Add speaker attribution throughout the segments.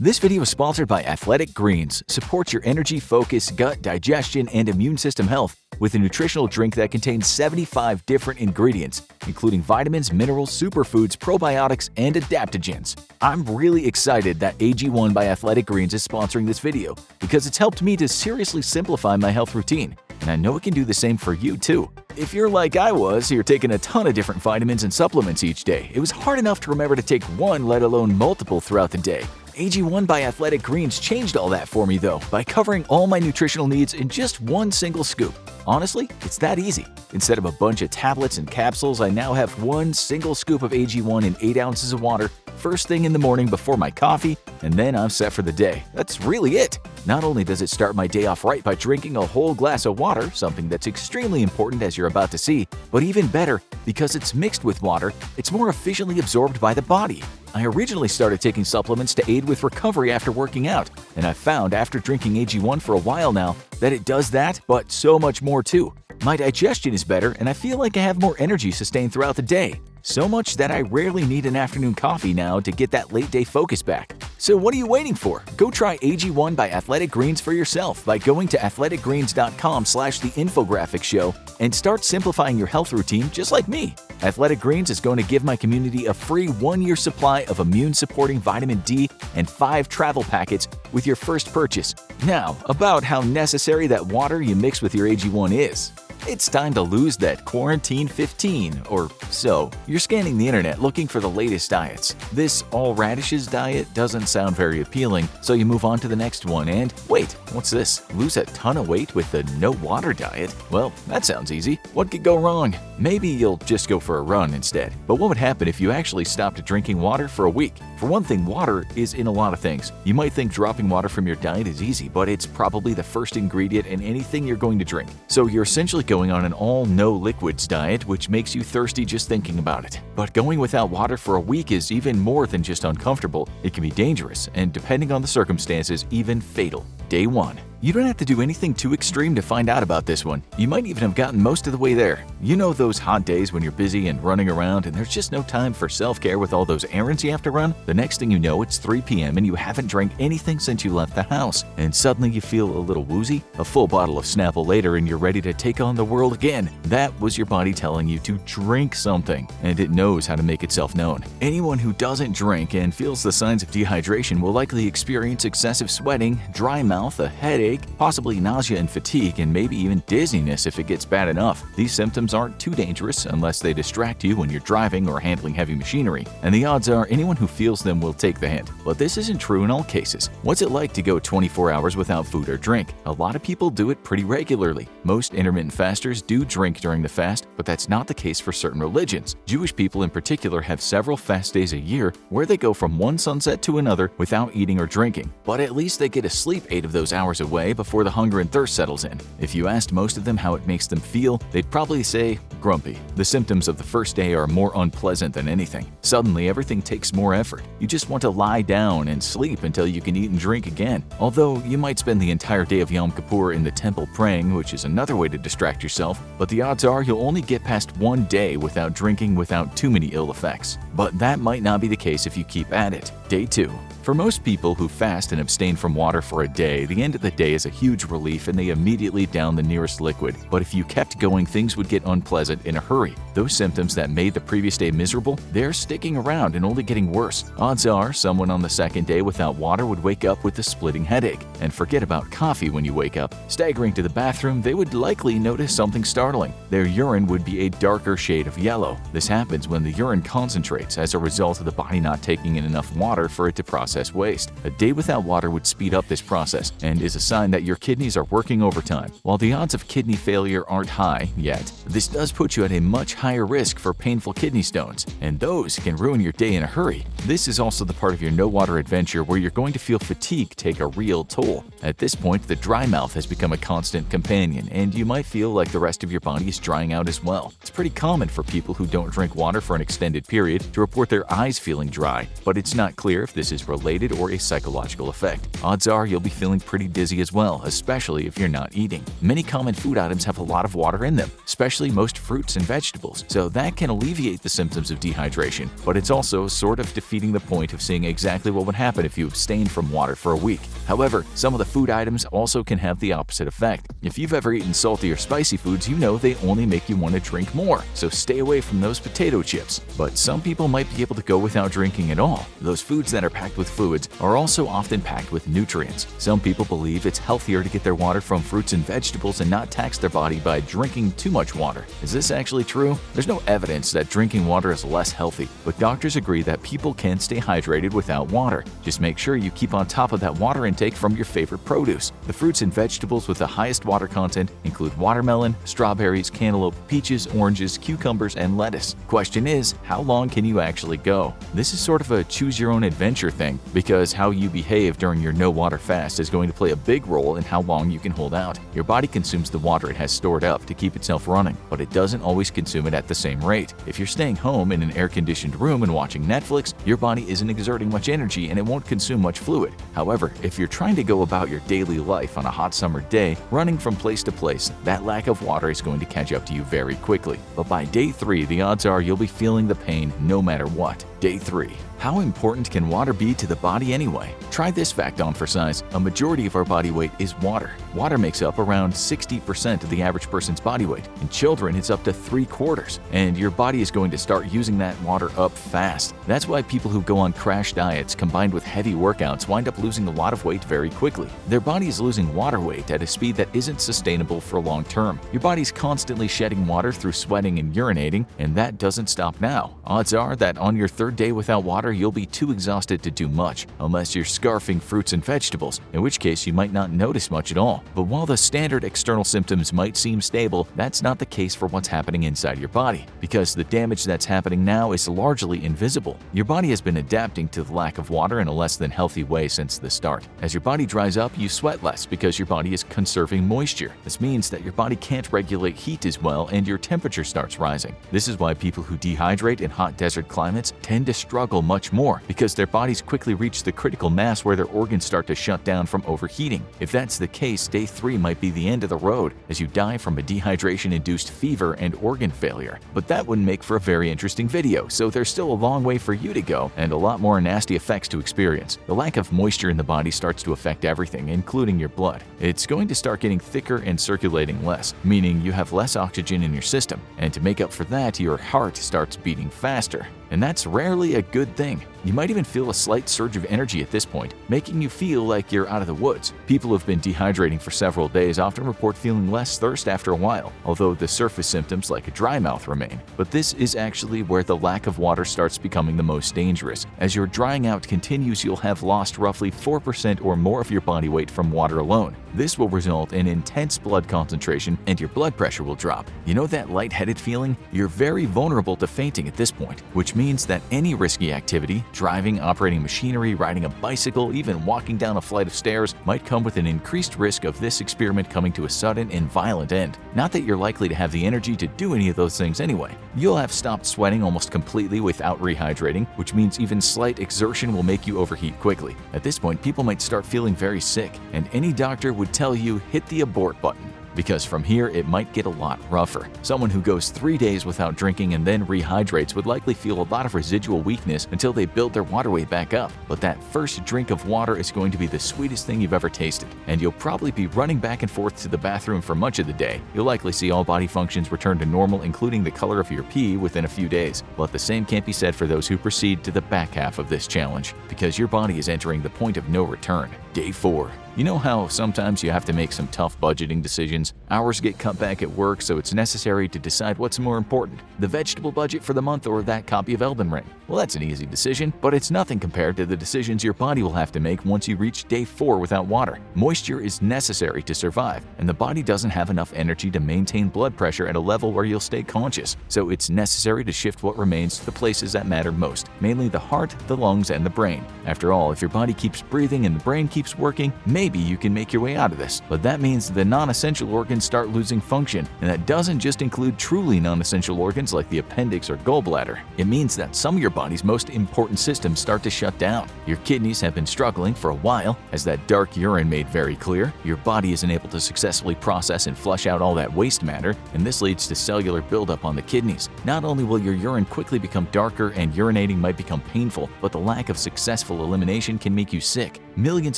Speaker 1: This video is sponsored by Athletic Greens. Support your energy, focus, gut, digestion, and immune system health with a nutritional drink that contains 75 different ingredients, including vitamins, minerals, superfoods, probiotics, and adaptogens. I'm really excited that AG1 by Athletic Greens is sponsoring this video because it's helped me to seriously simplify my health routine, and I know it can do the same for you too. If you're like I was, you're taking a ton of different vitamins and supplements each day. It was hard enough to remember to take one, let alone multiple throughout the day. AG1 by Athletic Greens changed all that for me though, by covering all my nutritional needs in just one single scoop. Honestly, it's that easy. Instead of a bunch of tablets and capsules, I now have one single scoop of AG1 in 8 ounces of water first thing in the morning before my coffee, and then I'm set for the day. That's really it. Not only does it start my day off right by drinking a whole glass of water, something that's extremely important as you're about to see, but even better, because it's mixed with water, it's more efficiently absorbed by the body. I originally started taking supplements to aid with recovery after working out, and I've found after drinking AG1 for a while now that it does that, but so much more too. My digestion is better, and I feel like I have more energy sustained throughout the day. So much that I rarely need an afternoon coffee now to get that late day focus back. So what are you waiting for? Go try AG1 by Athletic Greens for yourself by going to athleticgreens.com/theinfographic show and start simplifying your health routine just like me. Athletic Greens is going to give my community a free 1-year supply of immune-supporting vitamin D and 5 travel packets with your first purchase. Now, about how necessary that water you mix with your AG1 is. It's time to lose that quarantine 15 or so. You're scanning the internet looking for the latest diets. This all radishes diet doesn't sound very appealing, so you move on to the next one and wait, what's this? Lose a ton of weight with the no water diet? Well, that sounds easy. What could go wrong? Maybe you'll just go for a run instead. But what would happen if you actually stopped drinking water for a week? For one thing, water is in a lot of things. You might think dropping water from your diet is easy, but it's probably the first ingredient in anything you're going to drink. So you're essentially going on an all no liquids diet, which makes you thirsty just thinking about it. But going without water for a week is even more than just uncomfortable. It can be dangerous and, depending on the circumstances, even fatal. Day 1. You don't have to do anything too extreme to find out about this one. You might even have gotten most of the way there. You know those hot days when you're busy and running around and there's just no time for self-care with all those errands you have to run? The next thing you know, it's 3 p.m. and you haven't drank anything since you left the house. And suddenly you feel a little woozy? A full bottle of Snapple later and you're ready to take on the world again. That was your body telling you to drink something, and it knows how to make itself known. Anyone who doesn't drink and feels the signs of dehydration will likely experience excessive sweating, dry mouth, a headache, possibly nausea and fatigue, and maybe even dizziness if it gets bad enough. These symptoms aren't too dangerous unless they distract you when you're driving or handling heavy machinery, and the odds are anyone who feels them will take the hint. But this isn't true in all cases. What's it like to go 24 hours without food or drink? A lot of people do it pretty regularly. Most intermittent fasters do drink during the fast, but that's not the case for certain religions. Jewish people in particular have several fast days a year where they go from one sunset to another without eating or drinking, but at least they get to sleep 8 of those hours away before the hunger and thirst settles in. If you asked most of them how it makes them feel, they'd probably say grumpy. The symptoms of the first day are more unpleasant than anything. Suddenly, everything takes more effort. You just want to lie down and sleep until you can eat and drink again. Although you might spend the entire day of Yom Kippur in the temple praying, which is another way to distract yourself, but the odds are you'll only get past 1 day without drinking without too many ill effects. But that might not be the case if you keep at it. Day 2. For most people who fast and abstain from water for a day, the end of the day is a huge relief and they immediately down the nearest liquid. But if you kept going, things would get unpleasant in a hurry. Those symptoms that made the previous day miserable, they're sticking around and only getting worse. Odds are someone on the second day without water would wake up with a splitting headache. And forget about coffee when you wake up. Staggering to the bathroom, they would likely notice something startling. Their urine would be a darker shade of yellow. This happens when the urine concentrates as a result of the body not taking in enough water for it to process waste. A day without water would speed up this process and is a sign that your kidneys are working overtime. While the odds of kidney failure aren't high yet, this does put you at a much higher risk for painful kidney stones, and those can ruin your day in a hurry. This is also the part of your no water adventure where you're going to feel fatigue take a real toll. At this point, the dry mouth has become a constant companion, and you might feel like the rest of your body is drying out as well. It's pretty common for people who don't drink water for an extended period to report their eyes feeling dry, but it's not clear unclear if this is related or a psychological effect. Odds are you'll be feeling pretty dizzy as well, especially if you're not eating. Many common food items have a lot of water in them, especially most fruits and vegetables, so that can alleviate the symptoms of dehydration, but it's also sort of defeating the point of seeing exactly what would happen if you abstained from water for a week. However, some of the food items also can have the opposite effect. If you've ever eaten salty or spicy foods, you know they only make you want to drink more, so stay away from those potato chips. But some people might be able to go without drinking at all. Those foods that are packed with fluids are also often packed with nutrients. Some people believe it's healthier to get their water from fruits and vegetables and not tax their body by drinking too much water. Is this actually true? There's no evidence that drinking water is less healthy, but doctors agree that people can stay hydrated without water. Just make sure you keep on top of that water intake from your favorite produce. The fruits and vegetables with the highest water content include watermelon, strawberries, cantaloupe, peaches, oranges, cucumbers, and lettuce. Question is, how long can you actually go? This is sort of a choose-your-own-adventure thing, because how you behave during your no-water fast is going to play a big role in how long you can hold out. Your body consumes the water it has stored up to keep itself running, but it doesn't always consume it at the same rate. If you're staying home in an air-conditioned room and watching Netflix, your body isn't exerting much energy and it won't consume much fluid. However, if you're trying to go about your daily life on a hot summer day, running from place to place, that lack of water is going to catch up to you very quickly. But by day 3, the odds are you'll be feeling the pain no matter what. Day 3. How important can water be to the body anyway? Try this fact on for size. A majority of our body weight is water. Water makes up around 60% of the average person's body weight. In children, it's up to 3/4. And your body is going to start using that water up fast. That's why people who go on crash diets combined with heavy workouts wind up losing a lot of weight very quickly. Their body is losing water weight at a speed that isn't sustainable for long term. Your body's constantly shedding water through sweating and urinating, and that doesn't stop now. Odds are that on your 3rd day without water, you'll be too exhausted to do much, unless you're scarfing fruits and vegetables, in which case you might not notice much at all. But while the standard external symptoms might seem stable, that's not the case for what's happening inside your body, because the damage that's happening now is largely invisible. Your body has been adapting to the lack of water in a less than healthy way since the start. As your body dries up, you sweat less because your body is conserving moisture. This means that your body can't regulate heat as well and your temperature starts rising. This is why people who dehydrate in hot desert climates tend to struggle much more, because their bodies quickly reach the critical mass where their organs start to shut down from overheating. If that's the case, day 3 might be the end of the road, as you die from a dehydration-induced fever and organ failure. But that wouldn't make for a very interesting video, so there's still a long way for you to go and a lot more nasty effects to experience. The lack of moisture in the body starts to affect everything, including your blood. It's going to start getting thicker and circulating less, meaning you have less oxygen in your system, and to make up for that, your heart starts beating faster. And that's rarely a good thing. You might even feel a slight surge of energy at this point, making you feel like you're out of the woods. People who've been dehydrating for several days often report feeling less thirst after a while, although the surface symptoms like a dry mouth remain. But this is actually where the lack of water starts becoming the most dangerous. As your drying out continues, you'll have lost roughly 4% or more of your body weight from water alone. This will result in intense blood concentration and your blood pressure will drop. You know that lightheaded feeling? You're very vulnerable to fainting at this point, which means that any risky activity, driving, operating machinery, riding a bicycle, even walking down a flight of stairs, might come with an increased risk of this experiment coming to a sudden and violent end. Not that you're likely to have the energy to do any of those things anyway. You'll have stopped sweating almost completely without rehydrating, which means even slight exertion will make you overheat quickly. At this point, people might start feeling very sick, and any doctor would tell you hit the abort button, because from here it might get a lot rougher. Someone who goes 3 days without drinking and then rehydrates would likely feel a lot of residual weakness until they build their water weight back up. But that first drink of water is going to be the sweetest thing you've ever tasted, and you'll probably be running back and forth to the bathroom for much of the day. You'll likely see all body functions return to normal, including the color of your pee, within a few days. But the same can't be said for those who proceed to the back half of this challenge, because your body is entering the point of no return. Day 4. You know how sometimes you have to make some tough budgeting decisions? Hours get cut back at work, so it's necessary to decide what's more important, the vegetable budget for the month or that copy of Elden Ring. Well, that's an easy decision, but it's nothing compared to the decisions your body will have to make once you reach day 4 without water. Moisture is necessary to survive, and the body doesn't have enough energy to maintain blood pressure at a level where you'll stay conscious. So it's necessary to shift what remains to the places that matter most, mainly the heart, the lungs, and the brain. After all, if your body keeps breathing and the brain keeps working, maybe you can make your way out of this. But that means the non-essential organs start losing function, and that doesn't just include truly non-essential organs like the appendix or gallbladder. It means that some of your body's most important systems start to shut down. Your kidneys have been struggling for a while, as that dark urine made very clear. Your body isn't able to successfully process and flush out all that waste matter, and this leads to cellular buildup on the kidneys. Not only will your urine quickly become darker and urinating might become painful, but the lack of successful elimination can make you sick. Millions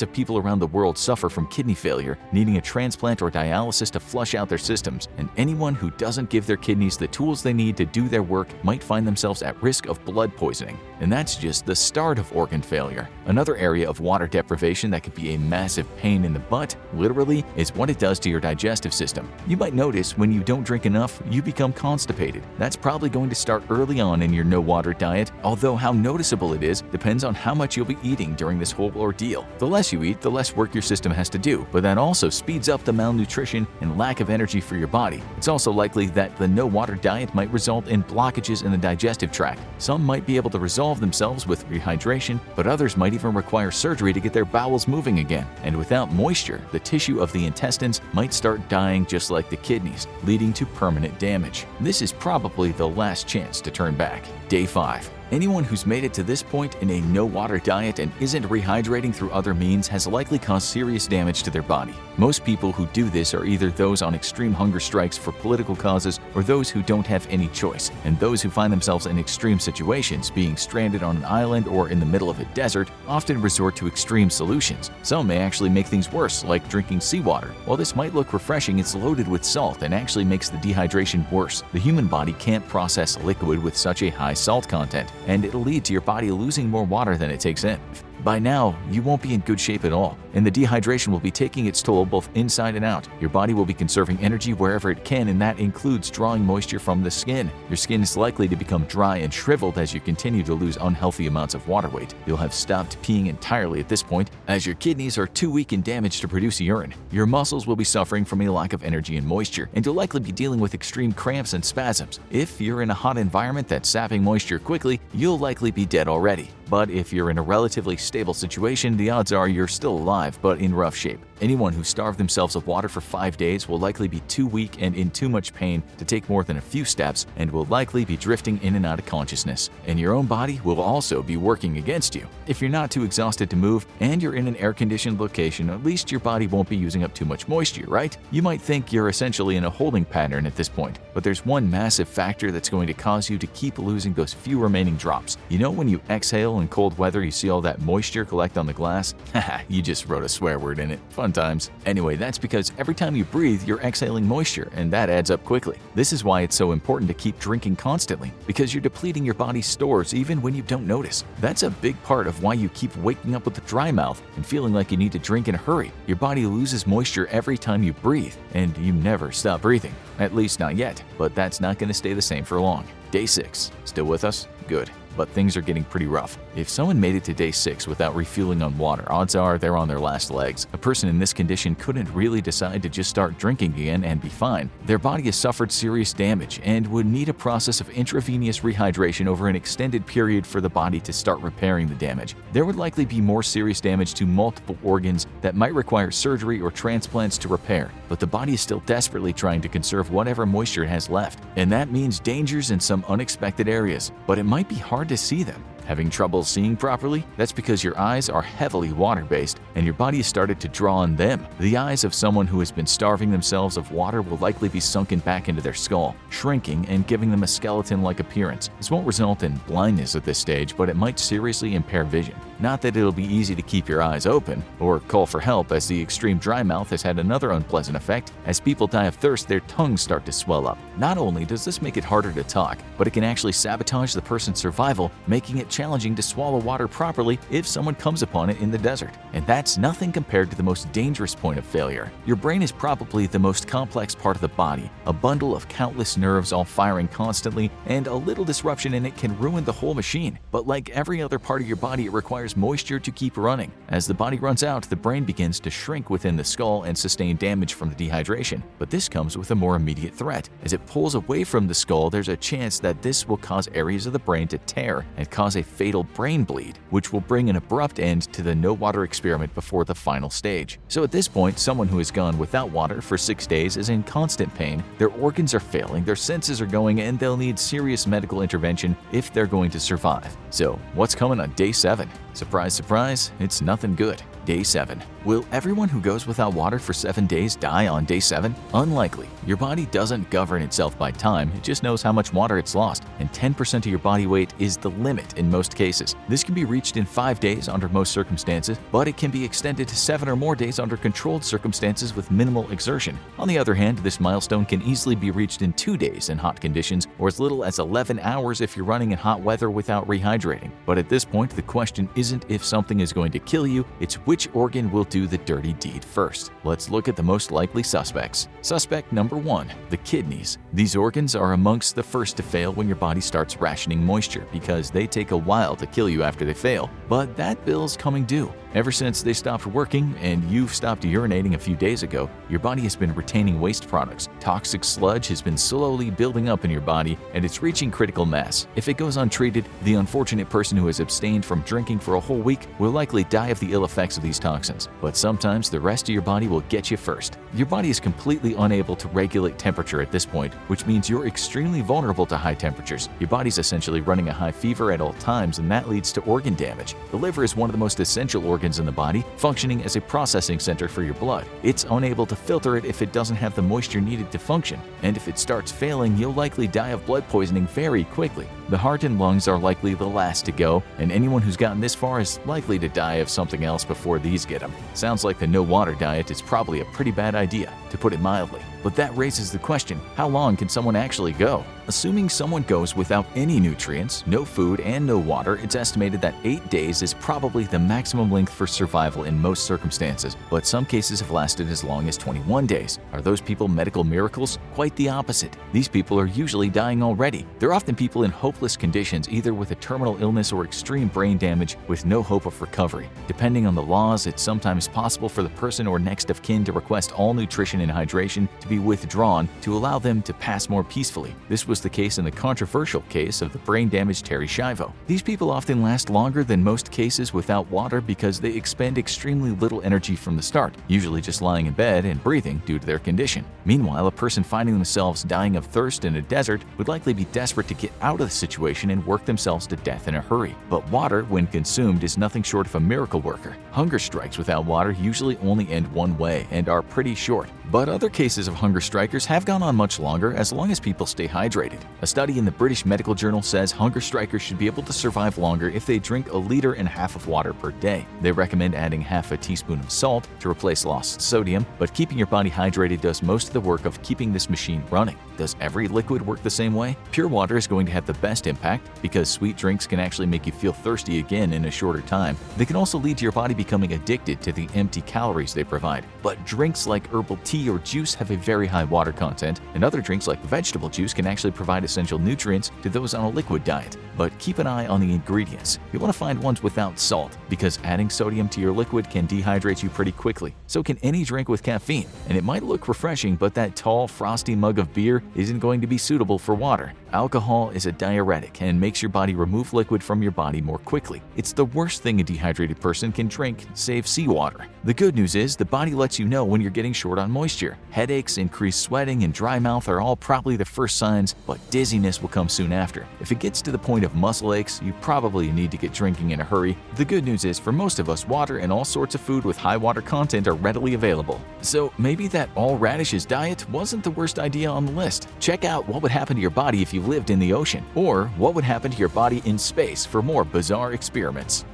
Speaker 1: of people around the world suffer from kidney failure, needing a transplant or dialysis to flush out their systems, and anyone who doesn't give their kidneys the tools they need to do their work might find themselves at risk of blood poisoning. And that's just the start of organ failure. Another area of water deprivation that could be a massive pain in the butt, literally, is what it does to your digestive system. You might notice when you don't drink enough, you become constipated. That's probably going to start early on in your no-water diet, although how noticeable it is depends on how much you'll be eating during this whole ordeal. The less you eat, the less work your system has to do, but that also speeds up the malnutrition and lack of energy for your body. It's also likely that the no-water diet might result in blockages in the digestive tract. Some might be able to resolve themselves with rehydration, but others might even require surgery to get their bowels moving again. And without moisture, the tissue of the intestines might start dying just like the kidneys, leading to permanent damage. This is probably the last chance to turn back. Day 5. Anyone who's made it to this point in a no-water diet and isn't rehydrating through other means has likely caused serious damage to their body. Most people who do this are either those on extreme hunger strikes for political causes or those who don't have any choice, and those who find themselves in extreme situations, being stranded on an island or in the middle of a desert, often resort to extreme solutions. Some may actually make things worse, like drinking seawater. While this might look refreshing, it's loaded with salt and actually makes the dehydration worse. The human body can't process liquid with such a high salt content, and it'll lead to your body losing more water than it takes in. By now, you won't be in good shape at all, and the dehydration will be taking its toll both inside and out. Your body will be conserving energy wherever it can, and that includes drawing moisture from the skin. Your skin is likely to become dry and shriveled as you continue to lose unhealthy amounts of water weight. You'll have stopped peeing entirely at this point, as your kidneys are too weak and damaged to produce urine. Your muscles will be suffering from a lack of energy and moisture, and you'll likely be dealing with extreme cramps and spasms. If you're in a hot environment that's sapping moisture quickly, you'll likely be dead already. But if you're in a relatively stable situation, the odds are you're still alive, but in rough shape. Anyone who starved themselves of water for 5 days will likely be too weak and in too much pain to take more than a few steps, and will likely be drifting in and out of consciousness. And your own body will also be working against you. If you're not too exhausted to move and you're in an air-conditioned location, at least your body won't be using up too much moisture, right? You might think you're essentially in a holding pattern at this point, but there's one massive factor that's going to cause you to keep losing those few remaining drops. You know when you exhale in cold weather, you see all that moisture collect on the glass? Haha, you just wrote a swear word in it. Fun times. Anyway, that's because every time you breathe, you're exhaling moisture, and that adds up quickly. This is why it's so important to keep drinking constantly, because you're depleting your body's stores even when you don't notice. That's a big part of why you keep waking up with a dry mouth and feeling like you need to drink in a hurry. Your body loses moisture every time you breathe, and you never stop breathing. At least not yet, but that's not going to stay the same for long. Day 6. Still with us? Good. But things are getting pretty rough. If someone made it to day 6 without refueling on water, odds are they're on their last legs. A person in this condition couldn't really decide to just start drinking again and be fine. Their body has suffered serious damage and would need a process of intravenous rehydration over an extended period for the body to start repairing the damage. There would likely be more serious damage to multiple organs that might require surgery or transplants to repair, but the body is still desperately trying to conserve whatever moisture it has left, and that means dangers in some unexpected areas, but it might be hard to see them. Having trouble seeing properly? That's because your eyes are heavily water-based and your body has started to draw on them. The eyes of someone who has been starving themselves of water will likely be sunken back into their skull, shrinking and giving them a skeleton-like appearance. This won't result in blindness at this stage, but it might seriously impair vision. Not that it'll be easy to keep your eyes open or call for help, as the extreme dry mouth has had another unpleasant effect. As people die of thirst, their tongues start to swell up. Not only does this make it harder to talk, but it can actually sabotage the person's survival, making it challenging to swallow water properly if someone comes upon it in the desert. And that's nothing compared to the most dangerous point of failure. Your brain is probably the most complex part of the body, a bundle of countless nerves all firing constantly, and a little disruption in it can ruin the whole machine. But like every other part of your body, it requires requires moisture to keep running. As the body runs out, the brain begins to shrink within the skull and sustain damage from the dehydration. But this comes with a more immediate threat. As it pulls away from the skull, there's a chance that this will cause areas of the brain to tear and cause a fatal brain bleed, which will bring an abrupt end to the no water experiment before the final stage. So at this point, someone who has gone without water for 6 days is in constant pain, their organs are failing, their senses are going, and they'll need serious medical intervention if they're going to survive. So what's coming on day 7? Surprise, surprise, it's nothing good. Day 7. Will everyone who goes without water for 7 days die on day 7? Unlikely. Your body doesn't govern itself by time, it just knows how much water it's lost, and 10% of your body weight is the limit in most cases. This can be reached in 5 days under most circumstances, but it can be extended to 7 or more days under controlled circumstances with minimal exertion. On the other hand, this milestone can easily be reached in 2 days in hot conditions, or as little as 11 hours if you're running in hot weather without rehydrating. But at this point, the question isn't if something is going to kill you, it's which organ will do the dirty deed first. Let's look at the most likely suspects. Suspect number 1, the kidneys. These organs are amongst the first to fail when your body starts rationing moisture because they take a while to kill you after they fail. But that bill's coming due. Ever since they stopped working and you've stopped urinating a few days ago, your body has been retaining waste products. Toxic sludge has been slowly building up in your body and it's reaching critical mass. If it goes untreated, the unfortunate person who has abstained from drinking for a whole week will likely die of the ill effects of these toxins. But sometimes the rest of your body will get you first. Your body is completely unable to regulate temperature at this point, which means you're extremely vulnerable to high temperatures. Your body's essentially running a high fever at all times, and that leads to organ damage. The liver is one of the most essential organs in the body, functioning as a processing center for your blood. It's unable to filter it if it doesn't have the moisture needed to function, and if it starts failing, you'll likely die of blood poisoning very quickly. The heart and lungs are likely the last to go, and anyone who's gotten this far is likely to die of something else before these get them. Sounds like the no water diet is probably a pretty bad idea, to put it mildly. But that raises the question, how long can someone actually go? Assuming someone goes without any nutrients, no food, and no water, it's estimated that 8 days is probably the maximum length for survival in most circumstances, but some cases have lasted as long as 21 days. Are those people medical miracles? Quite the opposite. These people are usually dying already. They're often people in hopeless conditions, either with a terminal illness or extreme brain damage with no hope of recovery. Depending on the laws, it's sometimes possible for the person or next of kin to request all nutrition and hydration to be withdrawn to allow them to pass more peacefully. This was the case in the controversial case of the brain-damaged Terry Schiavo. These people often last longer than most cases without water because they expend extremely little energy from the start, usually just lying in bed and breathing due to their condition. Meanwhile, a person finding themselves dying of thirst in a desert would likely be desperate to get out of the situation and work themselves to death in a hurry. But water, when consumed, is nothing short of a miracle worker. Hunger strikes without water usually only end one way and are pretty short. But other cases of hunger strikers have gone on much longer as long as people stay hydrated. A study in the British Medical Journal says hunger strikers should be able to survive longer if they drink 1.5 liters of water per day. They recommend adding half a teaspoon of salt to replace lost sodium, but keeping your body hydrated does most of the work of keeping this machine running. Does every liquid work the same way? Pure water is going to have the best impact because sweet drinks can actually make you feel thirsty again in a shorter time. They can also lead to your body becoming addicted to the empty calories they provide. But drinks like herbal tea or juice have a very high water content, and other drinks like vegetable juice can actually provide essential nutrients to those on a liquid diet. But keep an eye on the ingredients. You want to find ones without salt because adding sodium to your liquid can dehydrate you pretty quickly. So can any drink with caffeine. And it might look refreshing, but that tall, frosty mug of beer isn't going to be suitable for water. Alcohol is a diuretic and makes your body remove liquid from your body more quickly. It's the worst thing a dehydrated person can drink, save seawater. The good news is the body lets you know when you're getting short on moisture. Headaches, increased sweating, and dry mouth are all probably the first signs, but dizziness will come soon after. If it gets to the point of muscle aches, you probably need to get drinking in a hurry. The good news is for most of us, water and all sorts of food with high water content are readily available. So maybe that all radishes diet wasn't the worst idea on the list. Check out what would happen to your body if you lived in the ocean, or what would happen to your body in space for more bizarre experiments.